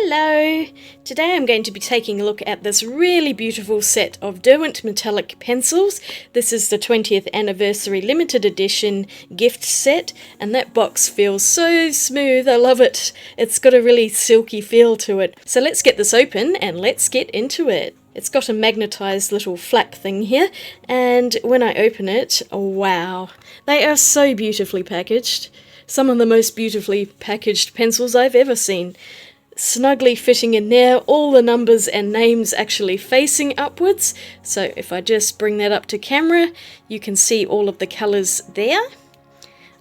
Hello! Today I'm going to be taking a look at this really beautiful set of Derwent metallic pencils. This is the 20th Anniversary Limited Edition gift set, and that box feels so smooth, I love it. It's got a really silky feel to it. So let's get this open and let's get into it. It's got a magnetized little flap thing here, and when I open it, oh wow, they are so beautifully packaged. Some of the most beautifully packaged pencils I've ever seen. Snugly fitting in there, all the numbers and names actually facing upwards. So if I just bring that up to camera, you can see all of the colours there.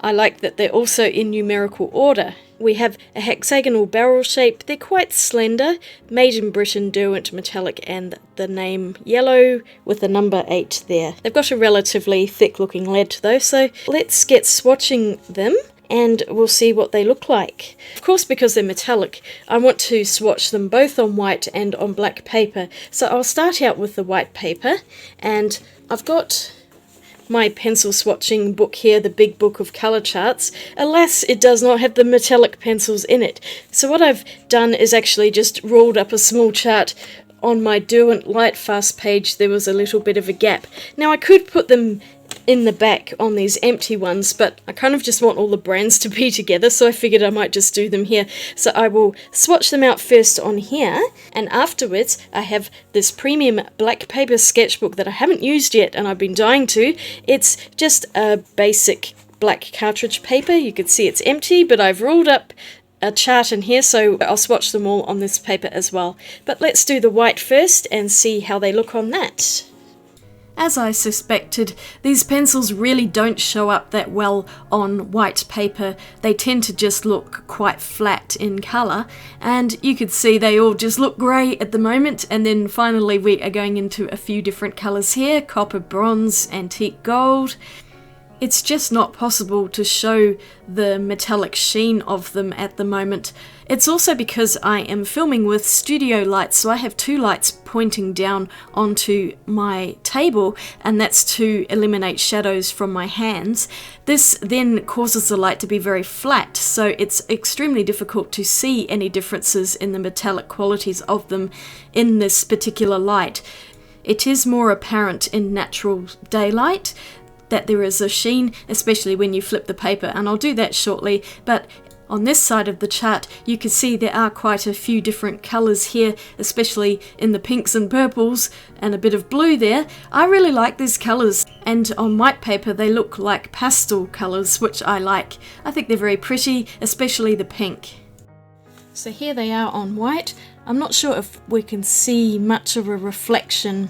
I like that they're also in numerical order. We have a hexagonal barrel shape, they're quite slender, made in Britain, Derwent metallic, and the name yellow with the number 8 there. They've got a relatively thick looking lead though, so let's get swatching them and we'll see what they look like. Of course, because they're metallic, I want to swatch them both on white and on black paper. So I'll start out with the white paper, and I've got my pencil swatching book here, the big book of colour charts. Alas, it does not have the metallic pencils in it. So what I've done is actually just rolled up a small chart. On my Derwent Lightfast page there was a little bit of a gap. Now I could put them in the back on these empty ones, but I kind of just want all the brands to be together, so I figured I might just do them here. So I will swatch them out first on here, and afterwards I have this premium black paper sketchbook that I haven't used yet and I've been dying to. It's just a basic black cartridge paper. You can see it's empty, but I've rolled up a chart in here, so I'll swatch them all on this paper as well. But let's do the white first and see how they look on that. As I suspected, these pencils really don't show up that well on white paper. They tend to just look quite flat in colour, and you could see they all just look grey at the moment, and then finally we are going into a few different colours here: copper, bronze, antique gold. It's just not possible to show the metallic sheen of them at the moment. It's also because I am filming with studio lights, so I have two lights pointing down onto my table, and that's to eliminate shadows from my hands. This then causes the light to be very flat, so it's extremely difficult to see any differences in the metallic qualities of them in this particular light. It is more apparent in natural daylight that there is a sheen, especially when you flip the paper, and I'll do that shortly. But on this side of the chart you can see there are quite a few different colours here, especially in the pinks and purples and a bit of blue there. I really like these colours, and on white paper they look like pastel colours, which I like. I think they're very pretty, especially the pink. So here they are on white. I'm not sure if we can see much of a reflection.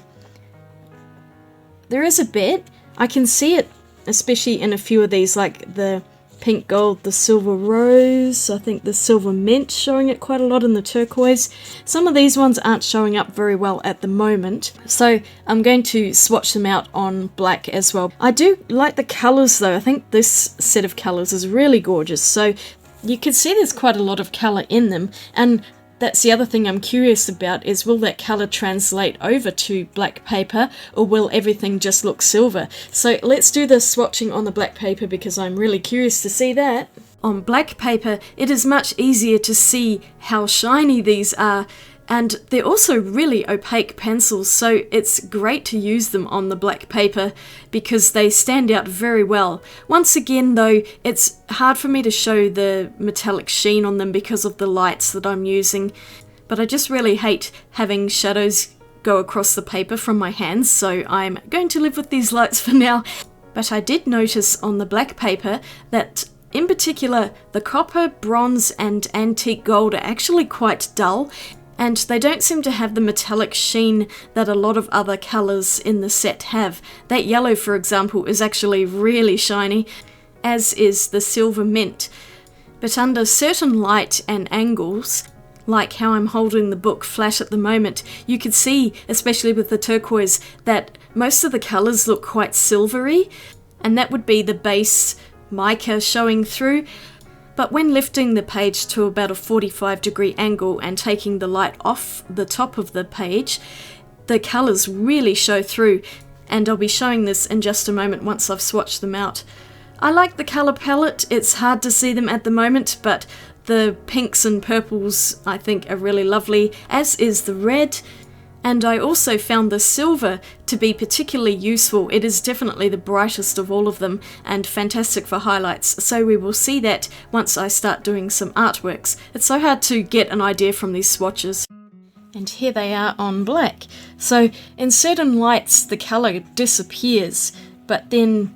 There is a bit. I can see it, especially in a few of these, like the pink gold, the silver rose, I think the silver mint showing it quite a lot, in the turquoise. Some of these ones aren't showing up very well at the moment, so I'm going to swatch them out on black as well. I do like the colours though. I think this set of colours is really gorgeous. So you can see there's quite a lot of colour in them, and that's the other thing I'm curious about, is will that colour translate over to black paper, or will everything just look silver? So let's do the swatching on the black paper, because I'm really curious to see that. On black paper it is much easier to see how shiny these are, and they're also really opaque pencils, so it's great to use them on the black paper because they stand out very well. Once again though, it's hard for me to show the metallic sheen on them because of the lights that I'm using, but I just really hate having shadows go across the paper from my hands, so I'm going to live with these lights for now. But I did notice on the black paper that in particular the copper, bronze and antique gold are actually quite dull, and they don't seem to have the metallic sheen that a lot of other colours in the set have. That yellow, for example, is actually really shiny, as is the silver mint. But under certain light and angles, like how I'm holding the book flat at the moment, you can see, especially with the turquoise, that most of the colours look quite silvery, and that would be the base mica showing through. But when lifting the page to about a 45-degree angle and taking the light off the top of the page, the colours really show through, and I'll be showing this in just a moment once I've swatched them out. I like the colour palette. It's hard to see them at the moment, but The pinks and purples I think are really lovely, as is the red. And I also found the silver to be particularly useful. It is definitely the brightest of all of them and fantastic for highlights. So we will see that once I start doing some artworks. It's so hard to get an idea from these swatches. And here they are on black. So in certain lights the colour disappears, but then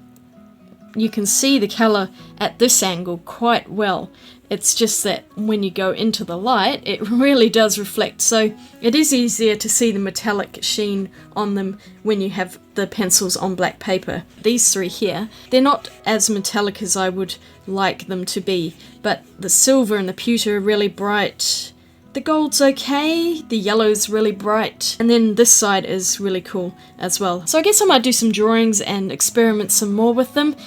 you can see the colour at this angle quite well. It's just that when you go into the light, it really does reflect. So it is easier to see the metallic sheen on them when you have the pencils on black paper. These three here, they're not as metallic as I would like them to be, but the silver and the pewter are really bright. The gold's okay, the yellow's really bright, and then this side is really cool as well. So I guess I might do some drawings and experiment some more with them.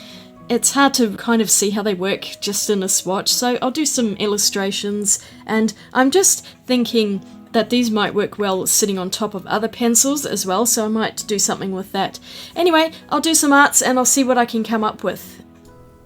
It's hard to kind of see how they work just in a swatch, so I'll do some illustrations, and I'm just thinking that these might work well sitting on top of other pencils as well, so I might do something with that. Anyway, I'll do some arts and I'll see what I can come up with.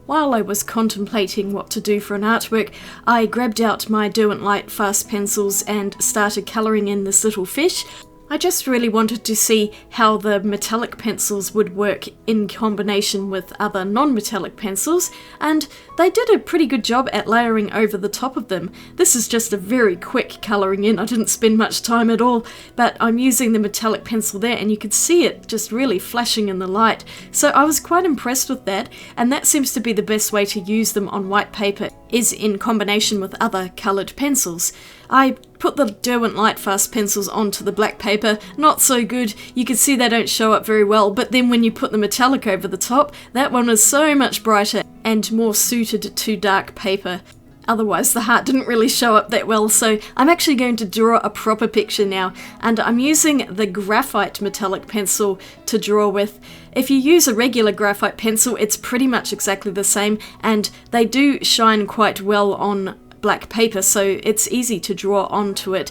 While I was contemplating what to do for an artwork, I grabbed out my Derwent Light fast pencils and started colouring in this little fish. I just really wanted to see how the metallic pencils would work in combination with other non-metallic pencils, and they did a pretty good job at layering over the top of them. This is just a very quick colouring in, I didn't spend much time at all, but I'm using the metallic pencil there and you could see it just really flashing in the light. So I was quite impressed with that, and that seems to be the best way to use them on white paper, is in combination with other coloured pencils. I put the Derwent Light fast pencils onto the black paper, not so good, you can see they don't show up very well, but then when you put the metallic over the top, that one is so much brighter and more suited to dark paper. Otherwise the heart didn't really show up that well, so I'm actually going to draw a proper picture now, and I'm using the graphite metallic pencil to draw with. If you use a regular graphite pencil, it's pretty much exactly the same, and they do shine quite well on black paper, so it's easy to draw onto it.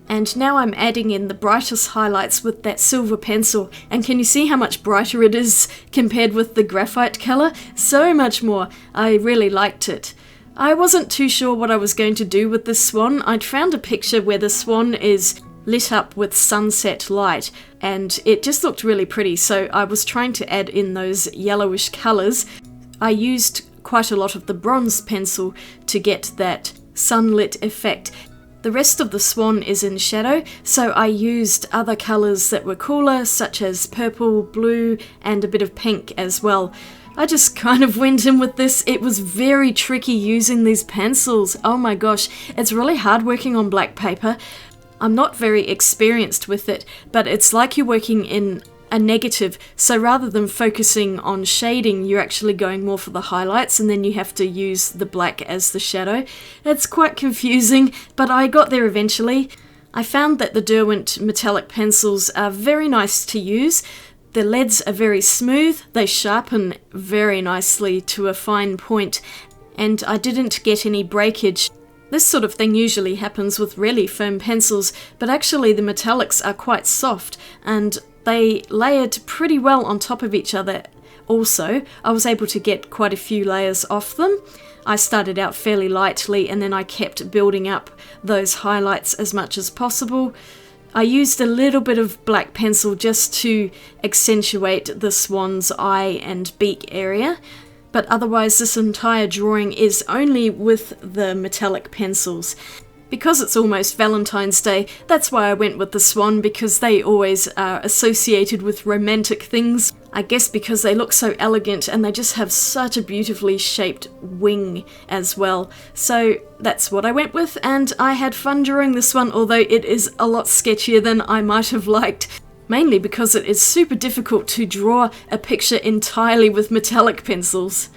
And now I'm adding in the brightest highlights with that silver pencil, and can you see how much brighter it is compared with the graphite colour? So much more. I really liked it. I wasn't too sure what I was going to do with this swan. I'd found a picture where the swan is lit up with sunset light, and it just looked really pretty, so I was trying to add in those yellowish colours. I used quite a lot of the bronze pencil to get that sunlit effect. The rest of the swan is in shadow, so I used other colours that were cooler, such as purple, blue, and a bit of pink as well. I just kind of went in with this. It was very tricky using these pencils. Oh my gosh, it's really hard working on black paper. I'm not very experienced with it, but it's like you're working in a negative, so rather than focusing on shading, you're actually going more for the highlights, and then you have to use the black as the shadow. It's quite confusing, but I got there eventually. I found that the Derwent metallic pencils are very nice to use. The leads are very smooth, they sharpen very nicely to a fine point, and I didn't get any breakage. This sort of thing usually happens with really firm pencils, but actually the metallics are quite soft, and they layered pretty well on top of each other. Also, I was able to get quite a few layers off them. I started out fairly lightly, and then I kept building up those highlights as much as possible. I used a little bit of black pencil just to accentuate the swan's eye and beak area, but otherwise this entire drawing is only with the metallic pencils. Because it's almost Valentine's Day, that's why I went with the swan, because they always are associated with romantic things. I guess because they look so elegant and they just have such a beautifully shaped wing as well. So that's what I went with, and I had fun drawing this one, although it is a lot sketchier than I might have liked. Mainly because it is super difficult to draw a picture entirely with metallic pencils.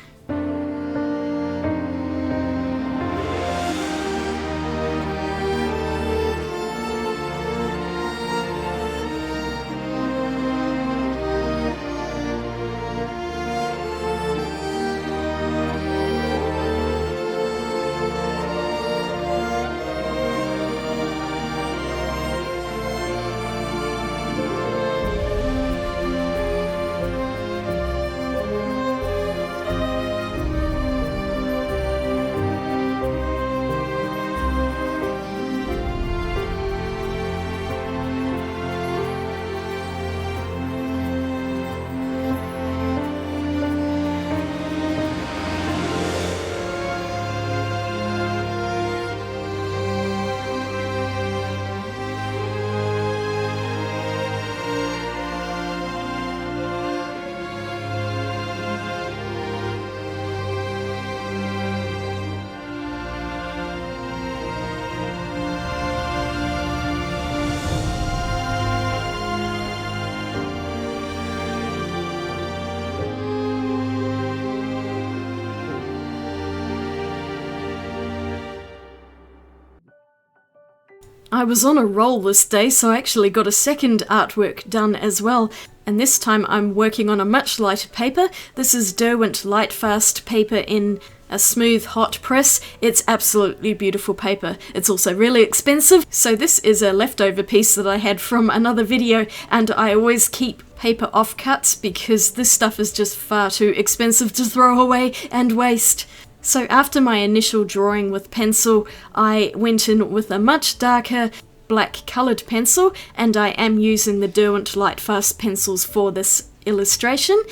I was on a roll this day, so I actually got a second artwork done as well. And this time I'm working on a much lighter paper. This is Derwent Lightfast paper in a smooth hot press. It's absolutely beautiful paper. It's also really expensive. So this is a leftover piece that I had from another video, and I always keep paper offcuts because this stuff is just far too expensive to throw away and waste. So after my initial drawing with pencil, I went in with a much darker black coloured pencil, and I am using the Derwent Lightfast pencils for this illustration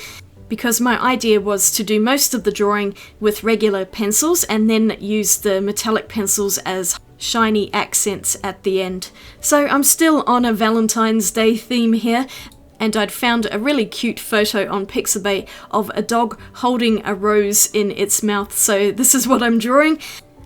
because my idea was to do most of the drawing with regular pencils and then use the metallic pencils as shiny accents at the end. So I'm still on a Valentine's Day theme here, and I'd found a really cute photo on Pixabay of a dog holding a rose in its mouth, so this is what I'm drawing.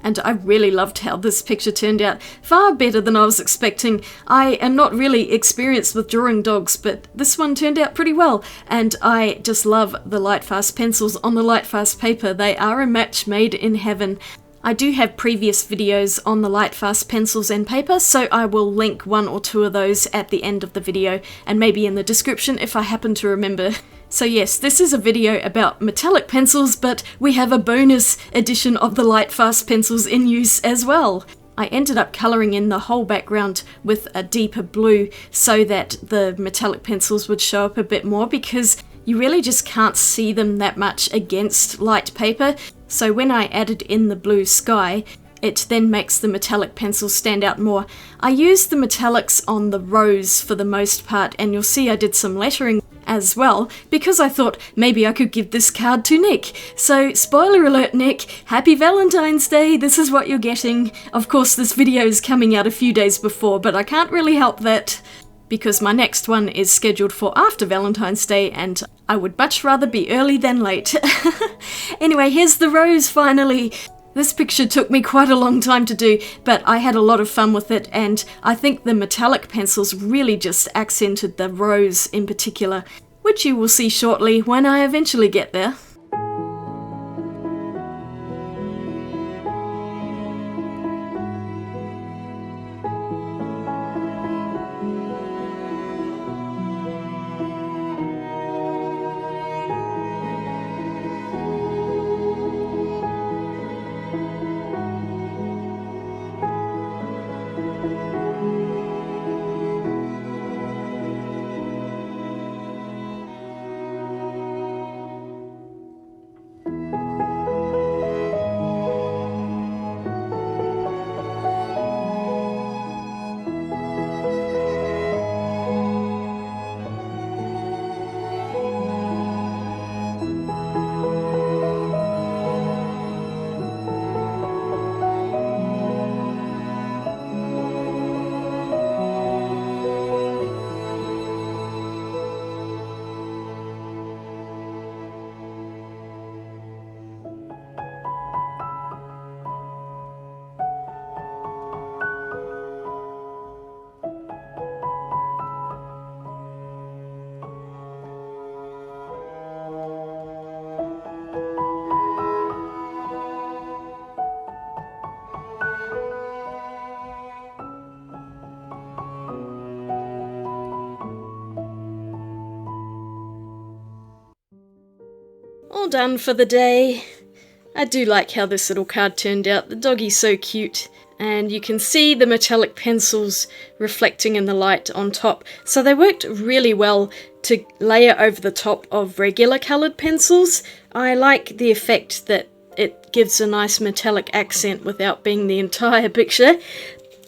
And I really loved how this picture turned out, far better than I was expecting. I am not really experienced with drawing dogs, but this one turned out pretty well, and I just love the Lightfast pencils on the Lightfast paper. They are a match made in heaven. I do have previous videos on the Lightfast pencils and paper, so I will link one or two of those at the end of the video, and maybe in the description if I happen to remember. So yes, this is a video about metallic pencils, but we have a bonus edition of the Lightfast pencils in use as well. I ended up colouring in the whole background with a deeper blue so that the metallic pencils would show up a bit more, because you really just can't see them that much against light paper. So when I added in the blue sky, it then makes the metallic pencils stand out more. I used the metallics on the rose for the most part, and you'll see I did some lettering as well, because I thought maybe I could give this card to Nick. So spoiler alert, Nick, happy Valentine's Day, this is what you're getting. Of course this video is coming out a few days before, but I can't really help that, because my next one is scheduled for after Valentine's Day, and I would much rather be early than late. Anyway, here's the rose finally. This picture took me quite a long time to do, but I had a lot of fun with it, and I think the metallic pencils really just accented the rose in particular, which you will see shortly when I eventually get there. All done for the day. I do like how this little card turned out. The doggie's so cute. And you can see the metallic pencils reflecting in the light on top. So they worked really well to layer over the top of regular coloured pencils. I like the effect that it gives a nice metallic accent without being the entire picture.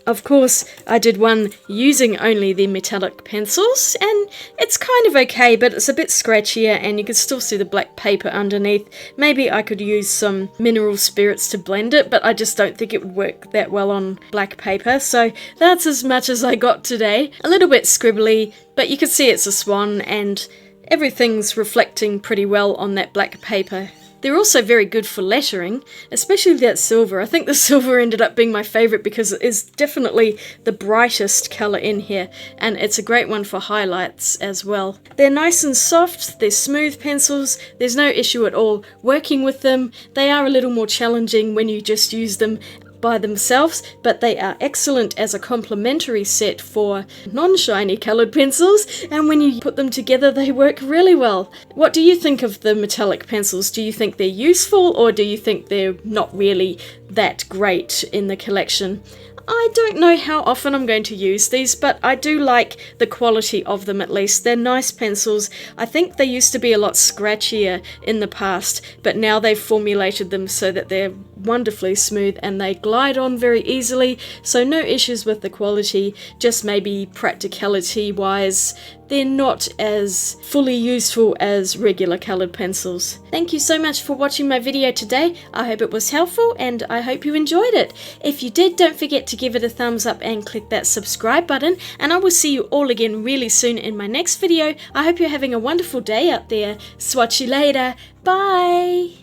Of course, I did one using only the metallic pencils, and it's kind of okay, but it's a bit scratchier and you can still see the black paper underneath. Maybe I could use some mineral spirits to blend it, but I just don't think it would work that well on black paper, so that's as much as I got today. A little bit scribbly, but you can see it's a swan and everything's reflecting pretty well on that black paper. They're also very good for lettering, especially that silver. I think the silver ended up being my favourite because it is definitely the brightest colour in here, and it's a great one for highlights as well. They're nice and soft, they're smooth pencils, there's no issue at all working with them. They are a little more challenging when you just use them by themselves, but they are excellent as a complementary set for non-shiny coloured pencils, and when you put them together they work really well. What do you think of the metallic pencils? Do you think they're useful, or do you think they're not really that great in the collection? I don't know how often I'm going to use these, but I do like the quality of them at least. They're nice pencils. I think they used to be a lot scratchier in the past, but now they've formulated them so that they're wonderfully smooth and they glide on very easily, so no issues with the quality, just maybe practicality wise they're not as fully useful as regular coloured pencils. Thank you so much for watching my video today. I hope it was helpful and I hope you enjoyed it. If you did, don't forget to give it a thumbs up and click that subscribe button, and I will see you all again really soon in my next video. I hope you're having a wonderful day out there. Swatch you later. Bye!